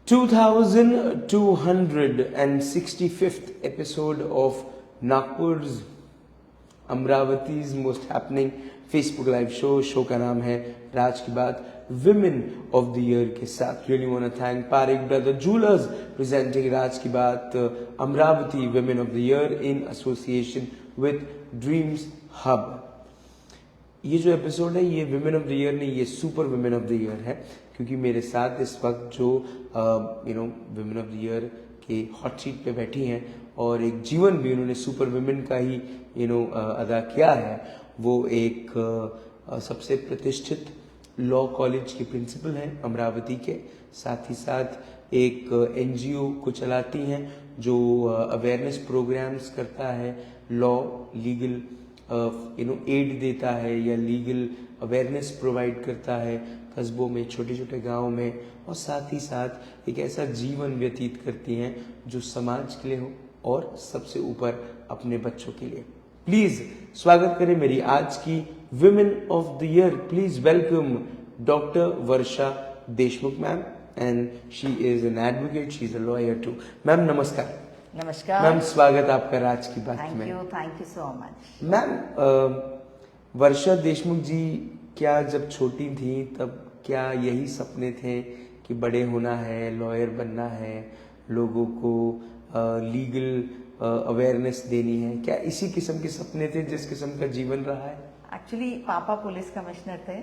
2265th episode of नागपुर's अमरावती's most happening Facebook live show का नाम है राज की बात विमेन ऑफ द ईयर के साथ। Really want to thank Parikh brother jewellers presenting Raj की बात Amravati women of the year in association with dreams hub. ये जो एपिसोड है ये विमेन ऑफ द ईयर नहीं, ये super women of the year है, क्योंकि मेरे साथ इस वक्त जो विमेन ऑफ द ईयर के हॉट सीट पे बैठी हैं और एक जीवन भी उन्होंने सुपर विमेन का ही अदा किया है, वो एक सबसे प्रतिष्ठित लॉ कॉलेज की प्रिंसिपल हैं अमरावती के, साथ ही साथ एक एनजीओ को चलाती हैं जो अवेयरनेस प्रोग्राम्स करता है, लॉ लीगल एड देता है या लीगल अवेयरनेस प्रोवाइड करता है कस्बों में, छोटे छोटे गाँव में, और साथ ही साथ एक ऐसा जीवन व्यतीत करती हैं जो समाज के लिए हो और सबसे ऊपर अपने बच्चों के लिए। प्लीज स्वागत करें मेरी आज की women of the year. Please welcome doctor Varsha Deshmukh ma'am, and she is an advocate, she is a lawyer too. Ma'am नमस्कार। नमस्कार मैम, स्वागत आपका राज की बात में। Thank you so much ma'am, Varsha Deshmukh ji क्या जब छोटी थी तब क्या यही सपने थे कि बड़े होना है, लॉयर बनना है, लोगों को लीगल अवेयरनेस देनी है, क्या इसी किस्म के सपने थे जिस किस्म का जीवन रहा है? एक्चुअली पापा पुलिस कमिश्नर थे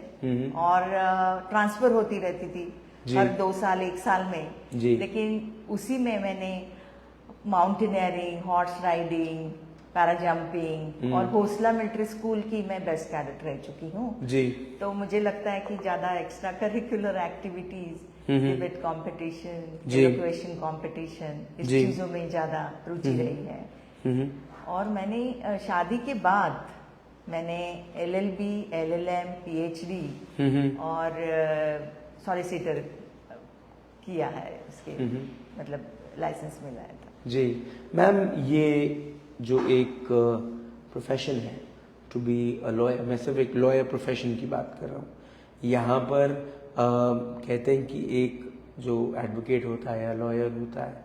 और ट्रांसफर होती रहती थी हर 2 साल 1 साल में जी। लेकिन उसी में मैंने mountaineering, horse riding, para jumping और हौसला मिलिट्री स्कूल की मैं बेस्ट कैडेट रह चुकी हूँ जी। तो मुझे लगता है कि ज्यादा extra curricular activities, debate competition, elocution competition, इस चीजों में ज्यादा रुचि रही है। और मैंने शादी के बाद मैंने LLB, LLM, PhD और सॉलिसिटर किया है, उसके मतलब लाइसेंस मिला है जी। मैम, ये जो एक प्रोफेशन है टू बी अ लॉयर, मैं सिर्फ एक लॉयर प्रोफेशन की बात कर रहा हूँ। यहाँ पर कहते हैं कि एक जो एडवोकेट होता है या लॉयर होता है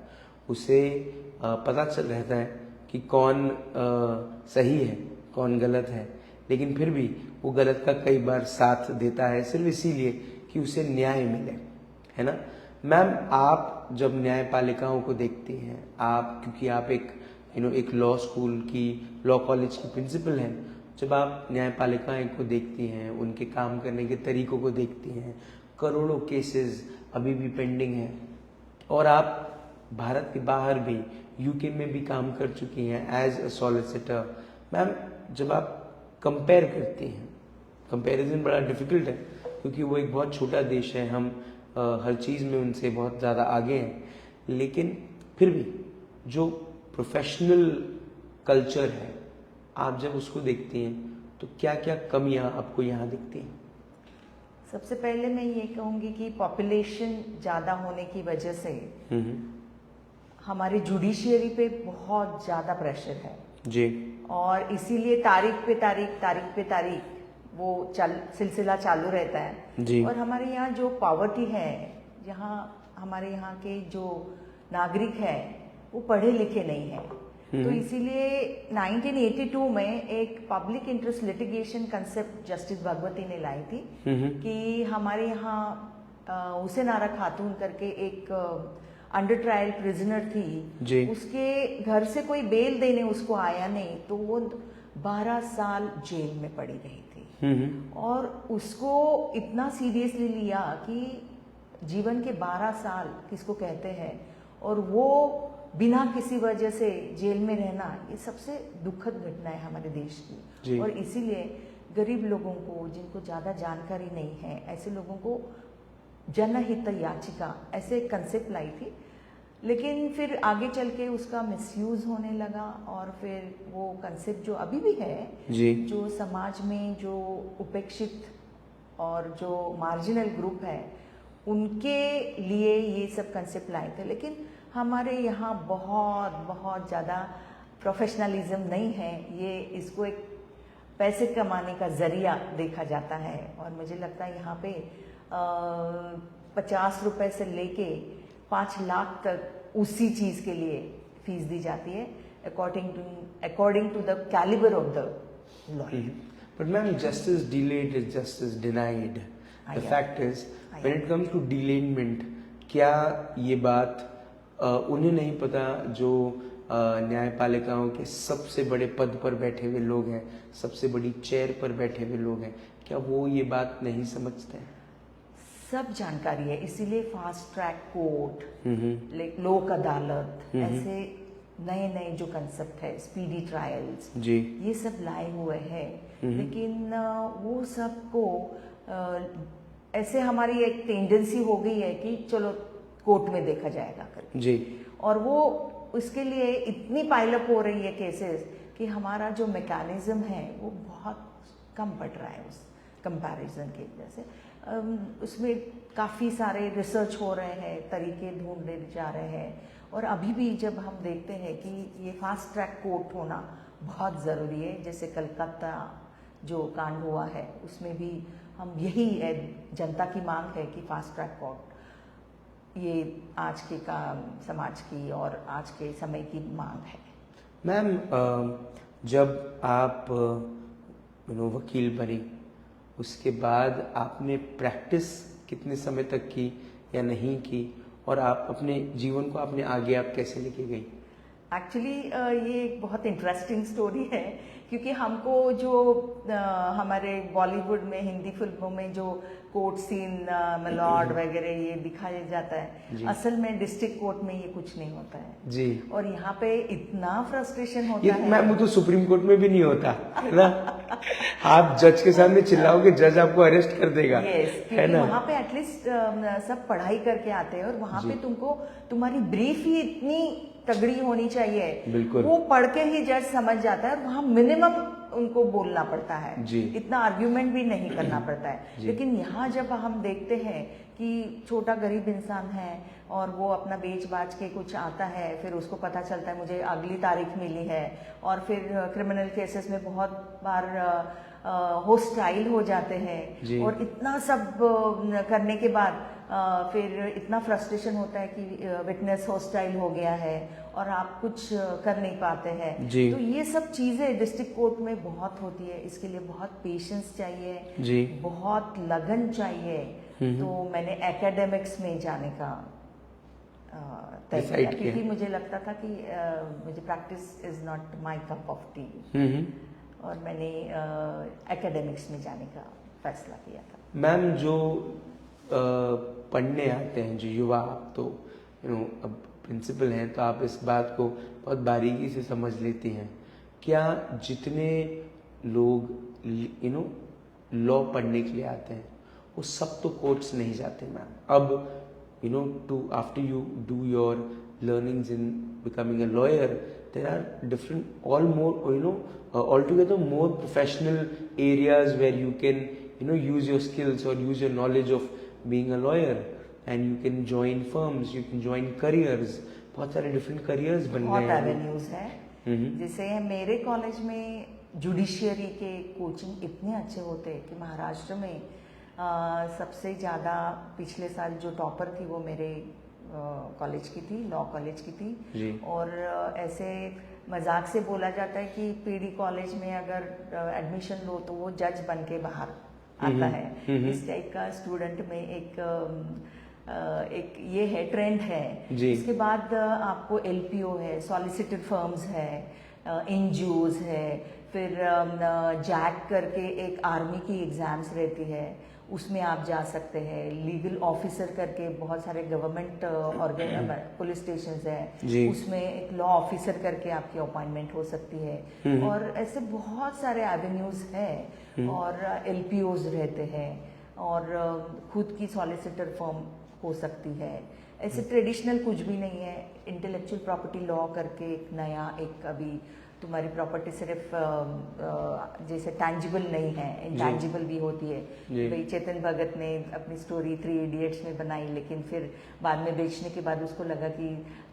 उसे पता चल रहता है कि कौन सही है कौन गलत है, लेकिन फिर भी वो गलत का कई बार साथ देता है सिर्फ इसीलिए कि उसे न्याय मिले, है ना। मैम, आप जब न्यायपालिकाओं को देखती हैं, आप क्योंकि आप एक लॉ स्कूल की, लॉ कॉलेज की प्रिंसिपल हैं, जब आप न्यायपालिकाएं को देखती हैं, उनके काम करने के तरीकों को देखती हैं, करोड़ों केसेस अभी भी पेंडिंग हैं और आप भारत के बाहर भी यूके में भी काम कर चुकी हैं एज अ सॉलिसिटर। मैम, जब आप कंपेयर करती हैं, कंपैरिजन बड़ा डिफिकल्ट है क्योंकि वो एक बहुत छोटा देश है, हम हर चीज़ में उनसे बहुत ज़्यादा आगे हैं, लेकिन फिर भी जो प्रोफेशनल कल्चर है, आप जब उसको देखती हैं तो क्या क्या कमियां आपको यहाँ दिखती हैं? सबसे पहले मैं ये कहूंगी कि पॉपुलेशन ज्यादा होने की वजह से हमारी जुडिशियरी पे बहुत ज्यादा प्रेशर है जी, और इसीलिए तारीख पे तारीख वो सिलसिला चालू रहता है जी। और हमारे यहाँ जो पॉवर्टी है, यहाँ हमारे यहाँ के जो नागरिक है वो पढ़े लिखे नहीं है, तो इसीलिए 1982 में एक public interest litigation concept justice Bhagwati ने लाई थी कि हमारे यहाँ हुसैन आरा खातून करके एक अंडर ट्रायल प्रिजनर थी जी। उसके घर से कोई बेल देने उसको आया नहीं तो वो 12 साल जेल में पड़ी रही थी और उसको इतना सीरियसली लिया कि जीवन के 12 साल किसको कहते हैं, और वो बिना किसी वजह से जेल में रहना ये सबसे दुखद घटना है हमारे देश की। और इसीलिए गरीब लोगों को, जिनको ज़्यादा जानकारी नहीं है, ऐसे लोगों को जनहित याचिका ऐसे एक कंसेप्ट लाई थी, लेकिन फिर आगे चल के उसका मिसयूज होने लगा और फिर वो कंसेप्ट जो अभी भी है जी। जो समाज में जो उपेक्षित और जो मार्जिनल ग्रुप है उनके लिए ये सब कंसेप्ट लाए थे, लेकिन हमारे यहाँ बहुत ज़्यादा प्रोफेशनलिज्म नहीं है, ये इसको एक पैसे कमाने का जरिया देखा जाता है। और मुझे लगता है यहाँ पे 50 रुपए से लेके 5 लाख तक उसी चीज के लिए फीस दी जाती है, according to the calibre of the lawyer. But ma'am, justice delayed is justice denied. The fact is, when it comes to delayment, क्या ये बात उन्हें नहीं पता जो न्यायपालिकाओं के सबसे बड़े पद पर बैठे हुए लोग हैं, सबसे बड़ी चेयर पर बैठे हुए लोग हैं, क्या वो ये बात नहीं समझते हैं? सब जानकारी है, इसीलिए फास्ट ट्रैक कोर्ट, लोक अदालत, ऐसे नए नए जो कंसेप्ट है, स्पीडी ट्रायल्स, जी, ये सब लाए हुए हैं. लेकिन वो सबको ऐसे हमारी एक टेंडेंसी हो गई है कि चलो कोर्ट में देखा जाएगा करके जी, और वो उसके लिए इतनी पाइलअप हो रही है केसेस कि हमारा जो मैकेनिज्म है वो बहुत कम पड़ रहा है उस कंपैरिजन के वजह से. उसमें काफ़ी सारे रिसर्च हो रहे हैं, तरीके ढूंढे जा रहे हैं, और अभी भी जब हम देखते हैं कि ये फास्ट ट्रैक कोर्ट होना बहुत ज़रूरी है. जैसे कलकत्ता जो कांड हुआ है उसमें भी हम यही जनता की मांग है कि फास्ट ट्रैक कोर्ट ये आज के समाज की और आज के समय की मांग है. मैम, जब आप वकील बनी उसके बाद आपने प्रैक्टिस कितने समय तक की या नहीं की, और आप अपने जीवन को आपने आगे आप कैसे लेके गई? एक्चुअली ये एक बहुत इंटरेस्टिंग स्टोरी है, क्योंकि हमको जो हमारे बॉलीवुड में, हिंदी फिल्मों में जो कोर्ट सीन, मिलॉर्ड वगैरह ये दिखाया जाता है, असल में डिस्ट्रिक्ट कोर्ट में ये कुछ नहीं होता है जी. और यहाँ पे इतना फ्रस्ट्रेशन होता है. मैम, वो तो सुप्रीम कोर्ट में भी नहीं होता है ना. आप जज के सामने चिल्लाओगे, जज आपको अरेस्ट कर देगा. है ना. वहाँ पे एटलीस्ट सब पढ़ाई करके आते हैं और वहाँ पे तुमको तुम्हारी ब्रीफ ही इतनी तगड़ी होनी चाहिए. बिल्कुल. वो पढ़ के ही जज समझ जाता है और वहाँ मिनिमम उनको बोलना पड़ता है जी. इतना आर्ग्यूमेंट भी नहीं करना पड़ता है. लेकिन यहाँ जब हम देखते हैं कि छोटा गरीब इंसान है और वो अपना बेच बाच के कुछ आता है, फिर उसको पता चलता है मुझे अगली तारीख मिली है, और फिर क्रिमिनल केसेस में बहुत बार होस्टाइल हो जाते हैं, और इतना सब करने के बाद फिर इतना फ्रस्ट्रेशन होता है कि विटनेस होस्टाइल हो गया है और आप कुछ कर नहीं पाते हैं. तो ये सब चीजें डिस्ट्रिक्ट कोर्ट में बहुत होती है. इसके लिए बहुत पेशेंस चाहिए, बहुत लगन चाहिए. तो मैंने एकेडमिक्स में जाने का तय किया, क्योंकि मुझे लगता था कि मुझे practice is not my cup of T, और मैंने एकेडमिक्स में जाने का फैसला किया था. मैम, जो पढ़ने आते हैं जो युवा, आप तो अब प्रिंसिपल हैं तो आप इस बात को बहुत बारीकी से समझ लेती हैं. क्या जितने लोग लॉ पढ़ने के लिए आते हैं वो सब तो कोर्ट्स नहीं जाते मैम. अब to after you do your learnings in becoming a lawyer, there are different altogether more professional areas where you can use your skills or use your knowledge of being a lawyer, and you can join firms, you can join careers. बहुत सारे different careers बन गए हैं. बहुत avenues है. जैसे मेरे college में जुडिशियरी के कोचिंग इतने अच्छे होते हैं कि महाराष्ट्र में सबसे ज़्यादा पिछले साल जो टॉपर थी वो मेरे कॉलेज की थी, लॉ कॉलेज की थी जी. और ऐसे मजाक से बोला जाता है कि पीडी कॉलेज में अगर एडमिशन लो तो वो जज बन के बाहर आता है. इस टाइप का स्टूडेंट में एक ये है, ट्रेंड है. इसके बाद आपको एलपीओ है, सॉलिसिटर फर्म्स है, एनजीओज है, फिर जैक करके एक आर्मी की एग्जाम्स रहती है, उसमें आप जा सकते हैं. लीगल ऑफिसर करके बहुत सारे गवर्नमेंट पुलिस स्टेशंस हैं, उसमें एक लॉ ऑफिसर करके आपकी अपॉइंटमेंट हो सकती है. और ऐसे बहुत सारे एवेन्यूज हैं, और एलपीओज रहते हैं, और खुद की सॉलिसिटर फर्म हो सकती है. ऐसे ट्रेडिशनल कुछ भी नहीं है. इंटेलेक्चुअल प्रॉपर्टी लॉ करके एक नया, एक अभी तुम्हारी प्रॉपर्टी सिर्फ जैसे टैंजिबल नहीं है, इंटैंजिबल भी होती है. भाई चेतन भगत ने अपनी स्टोरी 3 इडियट्स में बनाई, लेकिन फिर बाद में बेचने के बाद उसको लगा कि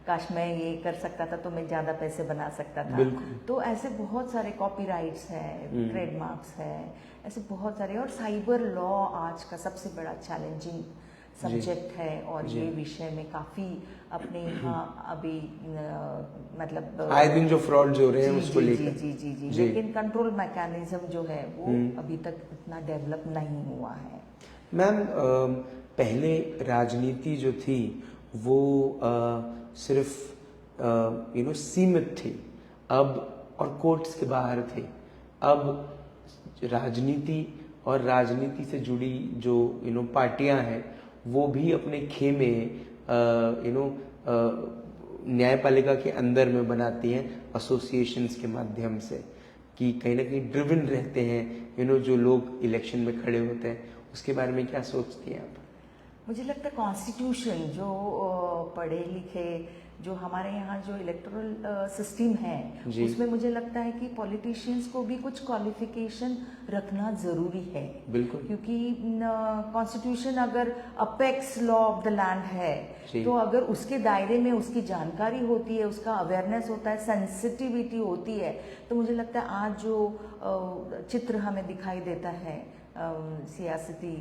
काश मैं ये कर सकता था तो मैं ज़्यादा पैसे बना सकता था. तो ऐसे बहुत सारे कॉपीराइट्स हैं, ट्रेडमार्क्स हैं, ऐसे बहुत सारे. और साइबर लॉ आज का सबसे बड़ा चैलेंजिंग सब्जेक्ट है और ये विषय में काफ़ी अपने यहाँ अभी मतलब आए दिन जो फ्रॉड हो रहे हैं उसको जी लेकर जी जी जी लेकिन कंट्रोल मैकेनिज्म जो है वो अभी तक इतना डेवलप नहीं हुआ है। मैम पहले राजनीति जो थी वो सिर्फ सीमित थी, अब और कोर्ट्स के बाहर थे। अब राजनीति और राजनीति से जुड़ी जो पार्टियां हैं वो भी अपने खेमे न्यायपालिका के अंदर में बनाती हैं एसोसिएशंस के माध्यम से, कि कहीं ना कहीं ड्रिवन रहते हैं जो लोग इलेक्शन में खड़े होते हैं। उसके बारे में क्या सोचती हैं आप? मुझे लगता है कॉन्स्टिट्यूशन जो पढ़े लिखे जो हमारे यहाँ जो इलेक्टोरल सिस्टम है उसमें मुझे लगता है कि पॉलिटिशियंस को भी कुछ क्वालिफिकेशन रखना ज़रूरी है। बिल्कुल, क्योंकि कॉन्स्टिट्यूशन अगर apex law of the land है तो अगर उसके दायरे में उसकी जानकारी होती है, उसका अवेयरनेस होता है, सेंसिटिविटी होती है, तो मुझे लगता है आज जो चित्र हमें दिखाई देता है सियासती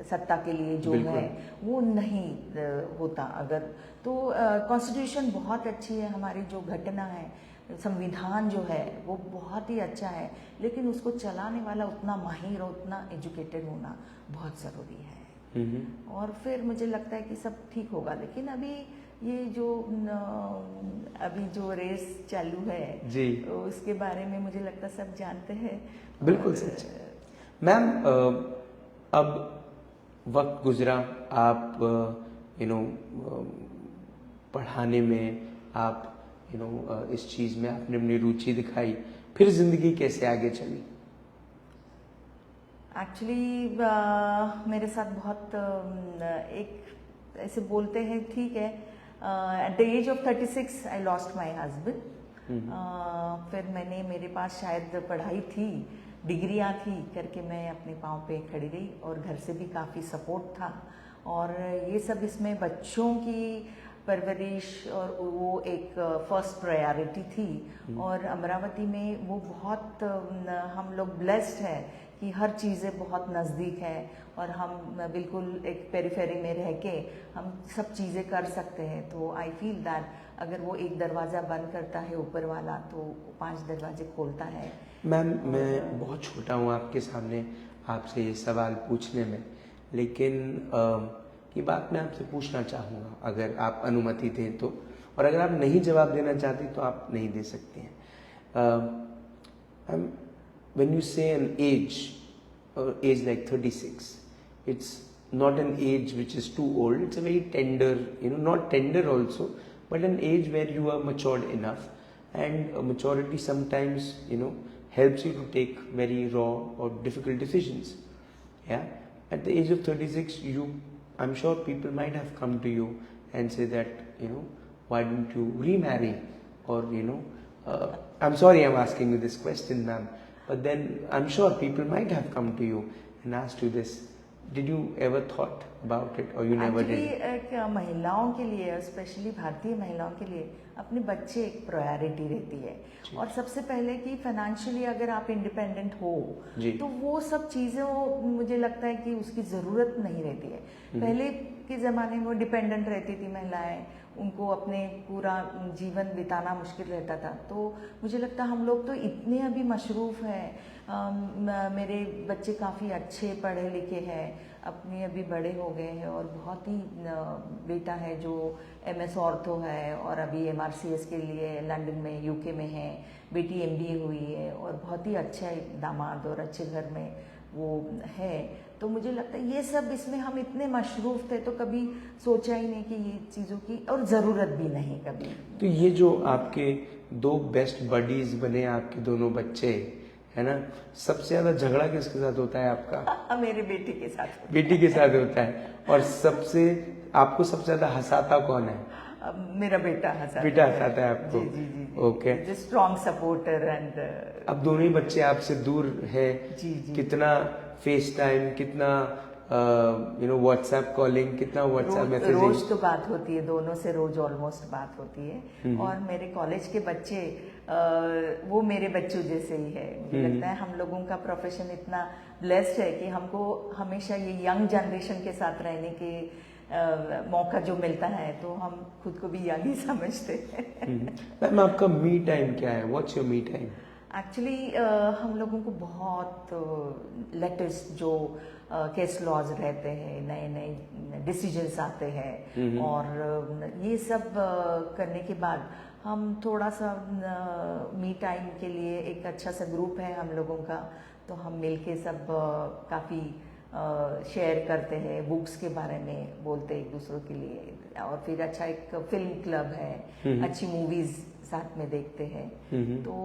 सत्ता के लिए जो है वो नहीं होता। अगर तो कॉन्स्टिट्यूशन बहुत अच्छी है, हमारी जो घटना है, संविधान जो है वो बहुत ही अच्छा है, लेकिन उसको चलाने वाला उतना माहिर और उतना एजुकेटेड होना बहुत ज़रूरी है। और फिर मुझे लगता है कि सब ठीक होगा। लेकिन अभी ये जो अभी जो रेस चालू है जी उसके बारे में मुझे लगता है सब जानते हैं। बिल्कुल सच। मैम अब वक्त गुजरा, आप पढ़ाने में, आप इस चीज़ में आपने अपनी रुचि दिखाई, फिर जिंदगी कैसे आगे चली? एक्चुअली मेरे साथ बहुत एक ऐसे बोलते हैं, ठीक है, at the age of 36 I lost my husband. फिर मेरे पास शायद पढ़ाई थी, डिग्रियां थी करके मैं अपने पाँव पे खड़ी रही और घर से भी काफ़ी सपोर्ट था। और ये सब इसमें बच्चों की परवरिश और वो एक फर्स्ट प्रायोरिटी थी। और अमरावती में वो बहुत हम लोग ब्लेस्ड हैं कि हर चीज़ें बहुत नज़दीक है और हम बिल्कुल एक पेरिफेरी में रह के हम सब चीज़ें कर सकते हैं। तो आई फील दैट अगर वो एक दरवाज़ा बंद करता है ऊपर वाला तो 5 दरवाजे खोलता है। मैम मैं बहुत छोटा हूँ आपके सामने आपसे ये सवाल पूछने में, लेकिन ये बात मैं आपसे पूछना चाहूँगा अगर आप अनुमति दें तो, और अगर आप नहीं जवाब देना चाहती तो आप नहीं दे सकते हैं। When you say an age like 36, it's not an age which is too old. It's a very tender, not tender also, but an age where you are matured enough, and maturity sometimes, helps you to take very raw or difficult decisions. Yeah, at the age of 36, I'm sure people might have come to you and say that, why don't you remarry, or I'm sorry I'm asking you this question, ma'am. But then I'm sure people might have come to you and asked you this. Did you ever thought about it, or you never did? Actually, महिलाओं के लिए, specially भारतीय महिलाओं के लिए अपने बच्चे एक प्रायोरिटी रहती है। और सबसे पहले कि फाइनेंशियली अगर आप इंडिपेंडेंट हो तो वो सब चीज़ें मुझे लगता है कि उसकी ज़रूरत नहीं रहती है। पहले के ज़माने में वो डिपेंडेंट रहती थी महिलाएं, उनको अपने पूरा जीवन बिताना मुश्किल रहता था। तो मुझे लगता है हम लोग तो इतने अभी मशरूफ़ हैं। मेरे बच्चे काफ़ी अच्छे पढ़े लिखे हैं, अपने अभी बड़े हो गए हैं, और बहुत ही बेटा है जो MS ऑर्थो है और अभी MRCS के लिए लंदन में UK में है, बेटी MBA हुई है और बहुत ही अच्छा दामाद और अच्छे घर में वो है। तो मुझे लगता है ये सब इसमें हम इतने मशरूफ़ थे तो कभी सोचा ही नहीं कि ये चीज़ों की और ज़रूरत भी नहीं कभी। तो ये जो आपके 2 बेस्ट बडीज बने, आपके दोनों बच्चे है ना, सबसे ज़्यादा झगड़ा किसके साथ होता है आपका? मेरे बेटी के साथ। बेटी के साथ होता है। और आपको सबसे ज़्यादा हंसाता कौन है? मेरा बेटा हंसाता है। बेटा हंसाता है आपको? जी जी जी। ओके। स्ट्रॉन्ग सपोर्टर एंड अब दोनों ही बच्चे आपसे दूर है। जी जी। कितना फेस टाइम, कितना व्हाट्सएप कॉलिंग, कितना व्हाट्सएप मैसेजिंग? रोज तो बात होती है, दोनों से रोज ऑलमोस्ट बात होती है। और मेरे कॉलेज के बच्चे वो मेरे बच्चों जैसे ही है। मुझे लगता है हम लोगों का प्रोफेशन इतना ब्लेस्ड है कि हमको हमेशा ये यंग जनरेशन के साथ रहने के मौका जो मिलता है, तो हम खुद को भी यंग ही समझते हैं। मैम आपका मी टाइम क्या है? What's your me time? Actually हम लोगों को बहुत लेटेस्ट जो केस लॉज रहते हैं, नए नए डिसीजंस आते हैं, और ये सब करने के बाद हम थोड़ा सा मी टाइम के लिए एक अच्छा सा ग्रुप है हम लोगों का, तो हम मिलके सब काफ़ी शेयर करते हैं, बुक्स के बारे में बोलते हैं एक दूसरों के लिए, और फिर अच्छा एक फिल्म क्लब है, अच्छी मूवीज साथ में देखते हैं, तो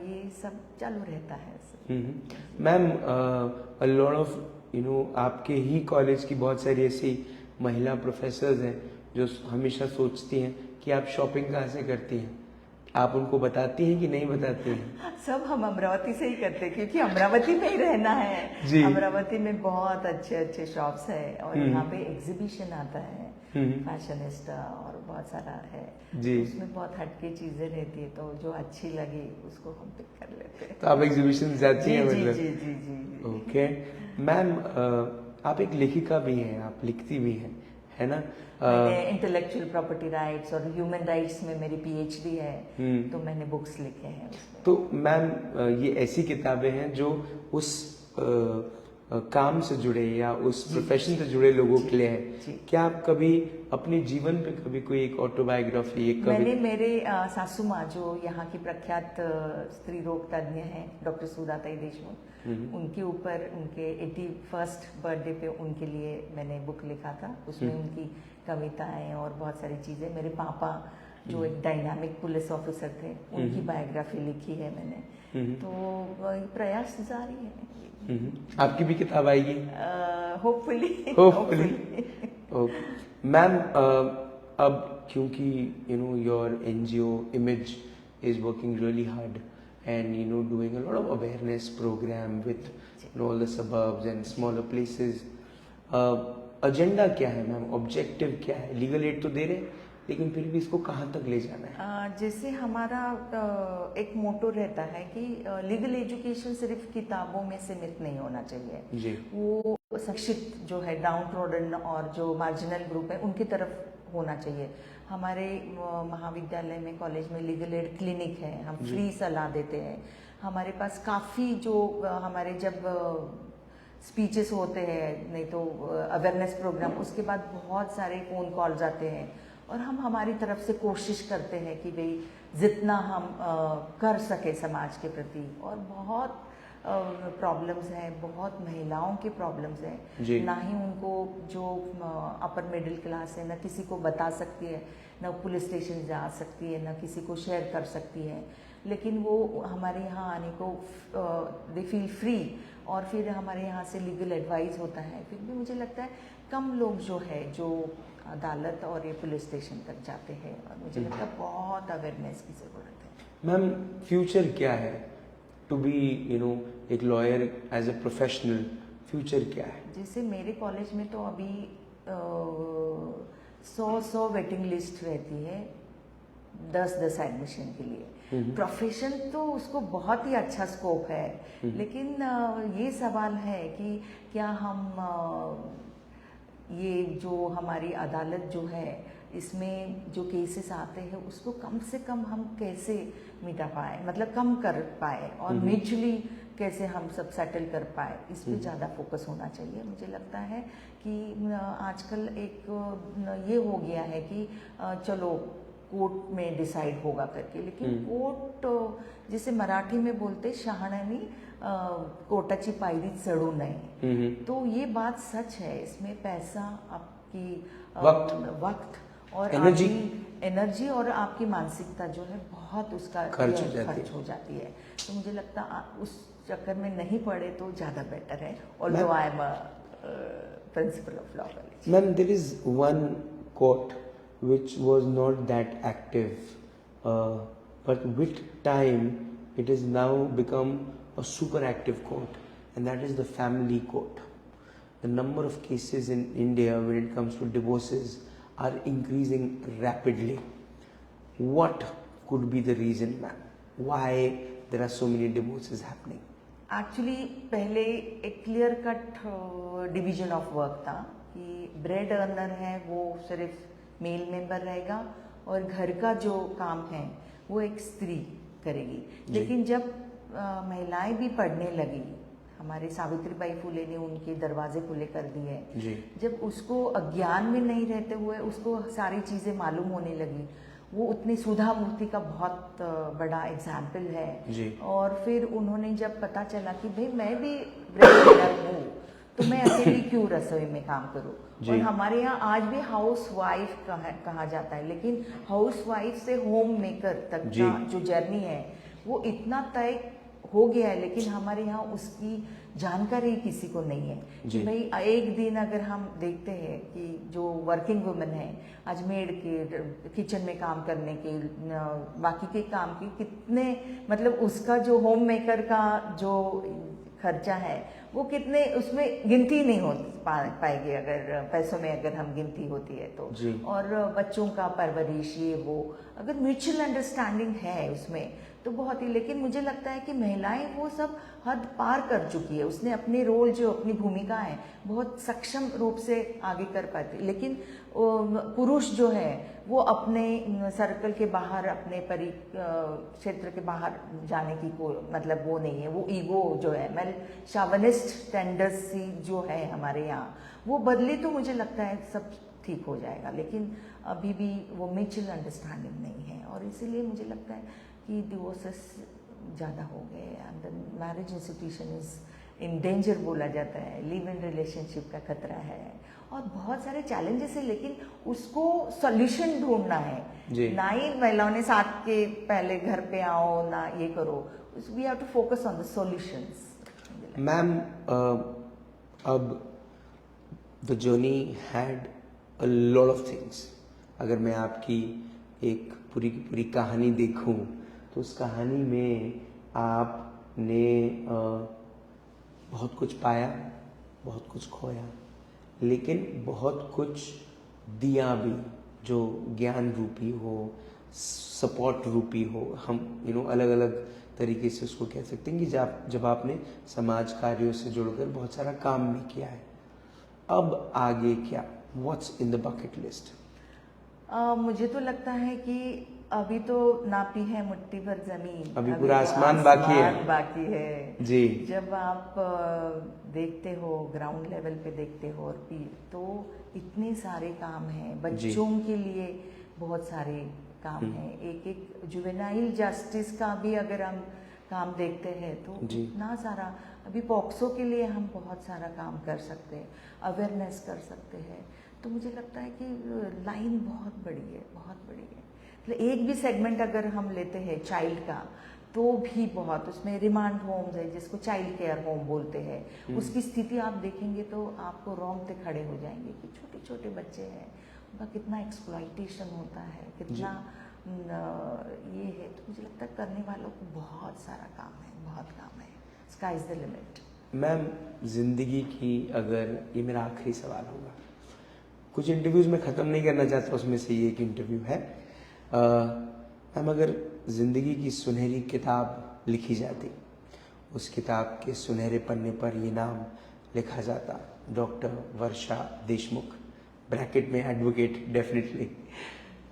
ये सब चालू रहता है। मैम अ लॉट ऑफ आपके ही कॉलेज की बहुत सारी ऐसी महिला प्रोफेसर्स हैं जो हमेशा सोचती हैं कि आप शॉपिंग कहाँ से करती हैं, आप उनको बताती हैं कि नहीं बताती हैं? सब हम अमरावती से ही करते हैं, क्योंकि अमरावती में ही रहना है जी। अमरावती में बहुत अच्छे अच्छे शॉप्स है, और यहाँ पे एग्जीबिशन आता है फैशनिस्टा और बहुत सारा है जी। उसमें बहुत हटके चीजें रहती है, तो जो अच्छी लगी उसको हम पिक कर लेते हैं। तो आप एग्जीबिशन जाती हैं जी मतलब? जी जी जी। ओके मैम, आप एक लेखिका भी हैं, आप लिखती भी हैं, है ना? मैंने इंटेलेक्चुअल प्रॉपर्टी राइट्स और ह्यूमन राइट्स में मेरी पीएचडी है, तो मैंने बुक्स लिखे हैं उसमें। तो मैम ये ऐसी किताबें हैं जो उस काम से जुड़े या उस प्रोफेशन से जुड़े लोगों के लिए है। क्या आप कभी अपने जीवन पे कभी कोई एक ऑटोबायोग्राफी, एक मैंने कभी? मेरे सासू माँ जो यहाँ की प्रख्यात स्त्री रोग तज्ञ हैं, डॉक्टर सुधाताई देशमुख, उनके ऊपर उनके 81st बर्थडे पे उनके लिए मैंने बुक लिखा था। उसमें उनकी कविताएं और बहुत सारी चीज़ें, मेरे पापा जो एक डायनामिक पुलिस ऑफिसर थे, उनकी बायोग्राफी लिखी है मैंने, तो प्रयास जारी है। आपकी भी किताब आएगी होपफुली। ओके मैम, अब क्योंकि your NGO image is working really hard and doing a lot of awareness program with all the suburbs and smaller places, agenda क्या है मैम, ऑब्जेक्टिव क्या है? लीगल एड तो दे रहे हैं, लेकिन फिर भी इसको कहाँ तक ले जाना है? जैसे हमारा एक मोटो रहता है कि लीगल एजुकेशन सिर्फ किताबों में सीमित नहीं होना चाहिए जी। वो शिक्षित जो है, डाउन ट्रोडन और जो मार्जिनल ग्रुप है, उनकी तरफ होना चाहिए। हमारे महाविद्यालय में, कॉलेज में लीगल एड क्लिनिक है, हम फ्री सलाह देते हैं। हमारे पास काफ़ी जो हमारे जब स्पीचेस होते हैं, नहीं तो अवेयरनेस प्रोग्राम, उसके बाद बहुत सारे फ़ोन कॉल्स आते हैं, और हम हमारी तरफ से कोशिश करते हैं कि भाई जितना हम कर सके समाज के प्रति। और बहुत प्रॉब्लम्स हैं, बहुत महिलाओं की प्रॉब्लम्स हैं, ना ही उनको जो अपर मिडिल क्लास है, ना किसी को बता सकती है, ना पुलिस स्टेशन जा सकती है, ना किसी को शेयर कर सकती है, लेकिन वो हमारे यहाँ आने को दे फील फ्री, और फिर हमारे यहाँ से लीगल एडवाइस होता है। फिर भी मुझे लगता है कम लोग जो है जो अदालत और ये पुलिस स्टेशन तक जाते हैं, और मुझे लगता है बहुत अवेयरनेस की ज़रूरत है। मैम फ्यूचर क्या है टू बी एक lawyer as a professional? Future क्या है? जैसे मेरे कॉलेज में तो अभी 100 वेटिंग लिस्ट रहती है 10 एडमिशन के लिए। प्रोफेशन तो उसको बहुत ही अच्छा स्कोप है, लेकिन ये सवाल है कि क्या हम ये जो हमारी अदालत जो है, इसमें जो केसेस आते हैं उसको कम से कम हम कैसे मिटा पाए, मतलब कम कर पाए, और म्यूचुअली कैसे हम सब सेटल कर पाए, इस पे ज़्यादा फोकस होना चाहिए। मुझे लगता है कि आजकल एक ये हो गया है कि चलो कोर्ट में डिसाइड होगा करके, लेकिन कोर्ट जिसे मराठी में बोलते शहाण्यानी कोर्टाची पायरी चढू नये, तो ये बात सच है। इसमें पैसा, आपकी वक्त और एनर्जी और आपकी मानसिकता जो है बहुत उसका खर्च हो जाती है। तो मुझे लगता उस चक्कर में नहीं पड़े तो ज़्यादा बेटर है। Although I am principal of law college. Ma'am, there is one court which was not that active, but with time it has now become a super active court, and that is the family court. The number of cases in India when it comes to divorces are increasing rapidly. What could be the reason, ma'am? Why there are so many divorces happening? Actually पहले एक clear cut division of work था कि bread earner है वो सिर्फ male member रहेगा और घर का जो काम है वो एक स्त्री करेगी। लेकिन जब महिलाएं भी पढ़ने लगी, हमारे सावित्रीबाई फुले ने उनके दरवाजे खुले कर दिए। जब उसको अज्ञान में नहीं रहते हुए उसको सारी चीज़ें मालूम होने लगी, वो उतनी सुधा मूर्ति का बहुत बड़ा एग्जाम्पल है। और फिर उन्होंने जब पता चला कि भाई मैं भी ब्रेड अर्नर हूँ तो मैं अकेली क्यों रसोई में काम करूँ। और हमारे यहाँ आज भी हाउस वाइफ कहा जाता है, लेकिन हाउस वाइफ से होम मेकर तक का जो जर्नी है वो इतना तय हो गया है, लेकिन हमारे यहाँ उसकी जानकारी किसी को नहीं है कि भाई एक दिन अगर हम देखते हैं कि जो वर्किंग वुमेन है अजमेर के किचन में काम करने के बाकी के काम की कितने मतलब उसका जो होम मेकर का जो खर्चा है वो कितने उसमें गिनती नहीं हो पाएगी अगर पैसों में अगर हम गिनती होती है तो। और बच्चों का परवरिश ये वो अगर म्यूचुअल अंडरस्टैंडिंग है उसमें तो बहुत ही, लेकिन मुझे लगता है कि महिलाएं वो सब हद पार कर चुकी है। उसने अपने रोल जो अपनी भूमिका है बहुत सक्षम रूप से आगे कर पाती, लेकिन पुरुष जो है वो अपने सर्कल के बाहर अपने क्षेत्र के बाहर जाने की मतलब वो नहीं है। वो ईगो जो है मैं शावनिस्ट टेंडेंसी जो है हमारे यहाँ वो बदले तो मुझे लगता है सब ठीक हो जाएगा, लेकिन अभी भी वो म्यूचुअल अंडरस्टैंडिंग नहीं है और इसीलिए मुझे लगता है कि डिवोर्सेस ज़्यादा हो गए and the marriage institution is in danger बोला जाता है, लिव इन रिलेशनशिप का खतरा है और बहुत सारे चैलेंजेस है, लेकिन उसको सॉल्यूशन ढूंढना है। ना ही महिलाओं ने साथ के पहले घर पे आओ ना ये करो, we have to focus on the solutions. Ma'am अब the journey had a lot of things. अगर मैं आपकी एक पूरी की पूरी कहानी देखूं तो उस कहानी में आपने बहुत कुछ पाया, बहुत कुछ खोया, लेकिन बहुत कुछ दिया भी जो ज्ञान रूपी हो, सपोर्ट रूपी हो। हम अलग अलग तरीके से उसको कह सकते हैं कि जब आपने समाज कार्यों से जुड़कर बहुत सारा काम भी किया है। अब आगे क्या, what's in the bucket list? मुझे तो लगता है कि अभी तो नापी है मुट्ठी भर जमीन, अभी पूरा आसमान बाकी है जी। जब आप देखते हो ग्राउंड लेवल पे देखते हो और तो इतने सारे काम हैं बच्चों के लिए, बहुत सारे काम हैं। एक जुवेनाइल जस्टिस का भी अगर हम काम देखते हैं तो इतना सारा, अभी पॉक्सो के लिए हम बहुत सारा काम कर सकते हैं, अवेयरनेस कर सकते हैं। तो मुझे लगता है कि लाइन बहुत बड़ी है, बहुत बड़ी है। मतलब एक भी सेगमेंट अगर हम लेते हैं चाइल्ड का तो भी बहुत, उसमें रिमांड होम्स है जिसको चाइल्ड केयर होम बोलते हैं, उसकी स्थिति आप देखेंगे तो आपको रोंगटे खड़े हो जाएंगे कि छोटे छोटे बच्चे हैं, उनका कितना एक्सप्लॉइटेशन होता है, कितना ये है। तो मुझे लगता है करने वालों को बहुत सारा काम है, बहुत काम है। Sky is the limit. Ma'am जिंदगी की, अगर ये मेरा आखिरी सवाल होगा, कुछ इंटरव्यूज में ख़त्म नहीं करना चाहता, उसमें से ये एक इंटरव्यू है। मैम अगर जिंदगी की सुनहरी किताब लिखी जाती, उस किताब के सुनहरे पन्ने पर ये नाम लिखा जाता, डॉक्टर वर्षा देशमुख, ब्रैकेट में एडवोकेट डेफिनेटली,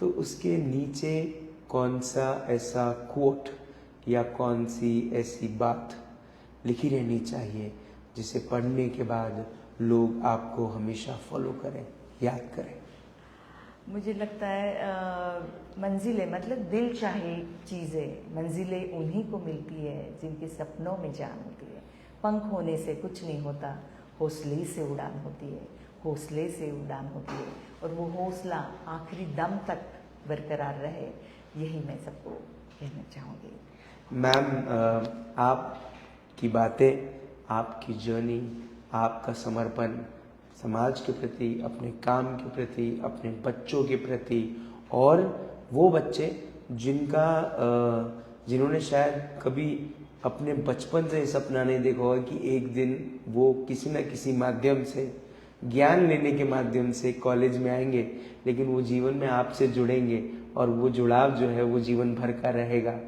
तो उसके नीचे कौन सा ऐसा कोट या कौन सी ऐसी बात लिखी रहनी चाहिए जिसे पढ़ने के बाद लोग आपको हमेशा फॉलो करें, याद करें? मुझे लगता है मंजिलें, मतलब दिल चाहे चीज़ें, मंजिलें उन्हीं को मिलती है जिनके सपनों में जान होती है। पंख होने से कुछ नहीं होता, हौसले से उड़ान होती है, हौसले से उड़ान होती है, और वो हौसला आखिरी दम तक बरकरार रहे, यही मैं सबको कहना चाहूँगी। मैम आपकी बातें, आपकी जर्नी, आपका समर्पण समाज के प्रति, अपने काम के प्रति, अपने बच्चों के प्रति, और वो बच्चे जिन्होंने शायद कभी अपने बचपन से सपना नहीं देखा होगा कि एक दिन वो किसी न किसी माध्यम से, ज्ञान लेने के माध्यम से कॉलेज में आएंगे, लेकिन वो जीवन में आपसे जुड़ेंगे और वो जुड़ाव जो है वो जीवन भर का रहेगा।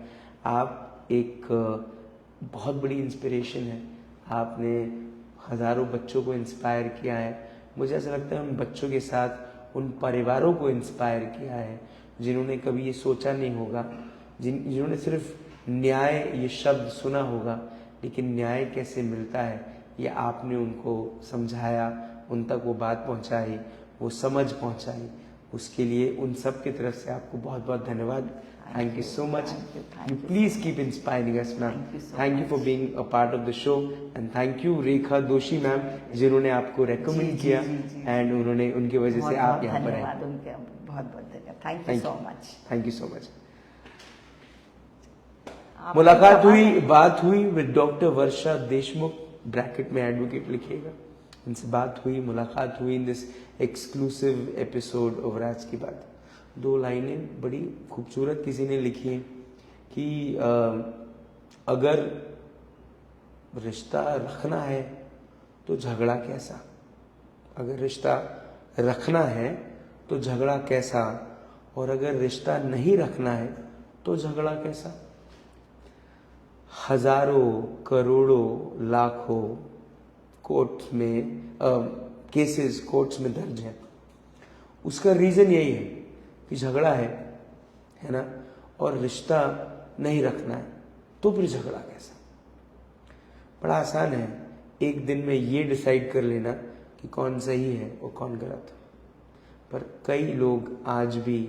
आप एक बहुत बड़ी इंस्पिरेशन है। आपने हज़ारों बच्चों को इंस्पायर किया है। मुझे ऐसा लगता है उन बच्चों के साथ उन परिवारों को इंस्पायर किया है जिन्होंने कभी ये सोचा नहीं होगा, जिन्होंने सिर्फ न्याय ये शब्द सुना होगा, लेकिन न्याय कैसे मिलता है ये आपने उनको समझाया, उन तक वो बात पहुंचाई, वो समझ पहुंचाई। उसके लिए उन सब की तरफ से आपको बहुत बहुत धन्यवाद। Thank you so much. You please keep inspiring us, ma'am. Thank you for being a part of the show and thank you रेखा दोषी मैम जिन्होंने आपको रेकमेंड किया एंड उन्होंने उनकी वजह से आप यहाँ पर आए। बहुत बहुत धन्यवाद। Thank you so much. Thank you so much. मुलाकात हुई, बात हुई with doctor Varsha Deshmukh, bracket में एडवोकेट लिखिएगा। इनसे बात हुई, मुलाकात हुई in this exclusive episode of Raj की बात। 2 लाइनें बड़ी खूबसूरत किसी ने लिखी हैं कि अगर रिश्ता रखना है तो झगड़ा कैसा, अगर रिश्ता रखना है तो झगड़ा कैसा, और अगर रिश्ता नहीं रखना है तो झगड़ा कैसा। हजारों करोड़ों लाखों कोर्ट में केसेस कोर्ट्स में दर्ज हैं। उसका रीजन यही है कि झगड़ा है ना, और रिश्ता नहीं रखना है तो फिर झगड़ा कैसा। बड़ा आसान है, एक दिन में ये डिसाइड कर लेना कि कौन सही है और कौन गलत। पर कई लोग आज भी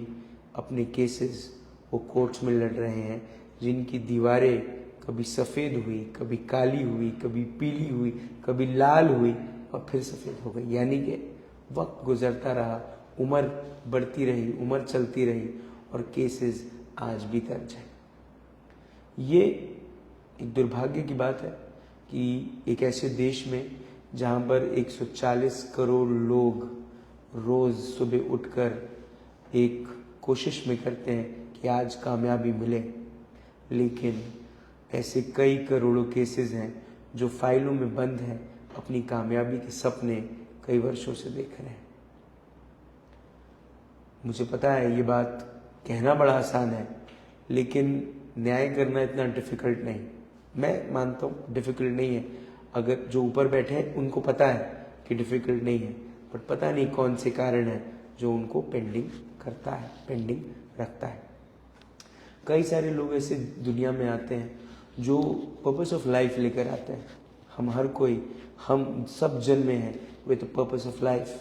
अपने केसेस वो कोर्ट्स में लड़ रहे हैं जिनकी दीवारें कभी सफ़ेद हुई, कभी काली हुई, कभी पीली हुई, कभी लाल हुई और फिर सफ़ेद हो गई। यानी कि वक्त गुजरता रहा, उम्र बढ़ती रही, उम्र चलती रही और केसेस आज भी दर्ज है। ये एक दुर्भाग्य की बात है कि एक ऐसे देश में जहाँ पर 140 करोड़ लोग रोज़ सुबह उठकर एक कोशिश में करते हैं कि आज कामयाबी मिले, लेकिन ऐसे कई करोड़ों केसेस हैं जो फाइलों में बंद हैं, अपनी कामयाबी के सपने कई वर्षों से देख रहे हैं। मुझे पता है ये बात कहना बड़ा आसान है, लेकिन न्याय करना इतना डिफ़िकल्ट नहीं। मैं मानता हूँ डिफ़िकल्ट नहीं है, अगर जो ऊपर बैठे हैं उनको पता है कि डिफ़िकल्ट नहीं है, बट पता नहीं कौन से कारण है जो उनको पेंडिंग करता है, पेंडिंग रखता है। कई सारे लोग ऐसे दुनिया में आते हैं जो पर्पस ऑफ लाइफ लेकर आते हैं। हम हर कोई, हम सब जन्मे हैं विद पर्पस ऑफ लाइफ,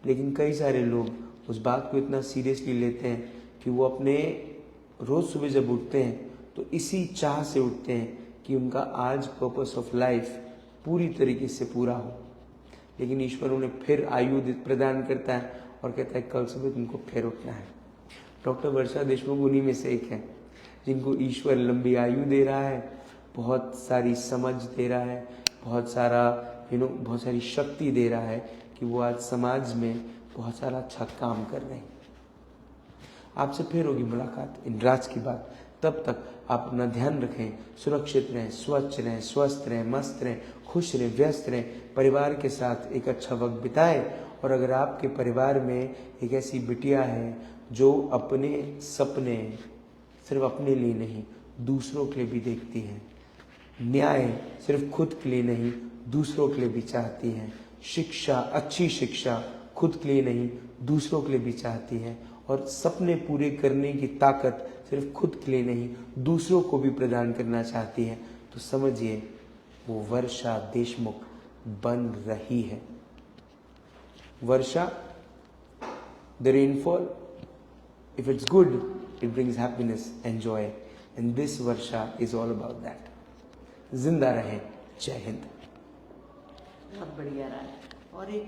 लेकिन कई सारे लोग उस बात को इतना सीरियसली लेते हैं कि वो अपने रोज़ सुबह जब उठते हैं तो इसी चाह से उठते हैं कि उनका आज पर्पस ऑफ लाइफ पूरी तरीके से पूरा हो। लेकिन ईश्वर उन्हें फिर आयु प्रदान करता है और कहता है कल सुबह तुमको फिर उठना है। डॉक्टर वर्षा देशमुख उन्हीं में से एक है जिनको ईश्वर लंबी आयु दे रहा है, बहुत सारी समझ दे रहा है, बहुत सारा बहुत सारी शक्ति दे रहा है कि वो आज समाज में बहुत सारा अच्छा काम कर रहे हैं। आपसे फिर होगी मुलाकात इन राज की बात। तब तक आप अपना ध्यान रखें, सुरक्षित रहें, स्वच्छ रहें, स्वस्थ रहें, मस्त रहें, खुश रहें, व्यस्त रहें, परिवार के साथ एक अच्छा वक्त बिताएं। और अगर आपके परिवार में एक ऐसी बिटिया है जो अपने सपने सिर्फ अपने लिए नहीं दूसरों के लिए भी देखती है, न्याय सिर्फ खुद के लिए नहीं दूसरों के लिए भी चाहती है, शिक्षा, अच्छी शिक्षा खुद के लिए नहीं दूसरों के लिए भी चाहती है, और सपने पूरे करने की ताकत सिर्फ खुद के लिए नहीं दूसरों को भी प्रदान करना चाहती है, तो समझिए वो वर्षा देशमुख बन रही है। Varsha, the rainfall, if it's good, it brings happiness and joy, and this Varsha is all about that. जिंदा रहें, जय हिंद। बहुत बढ़िया रहा। और एक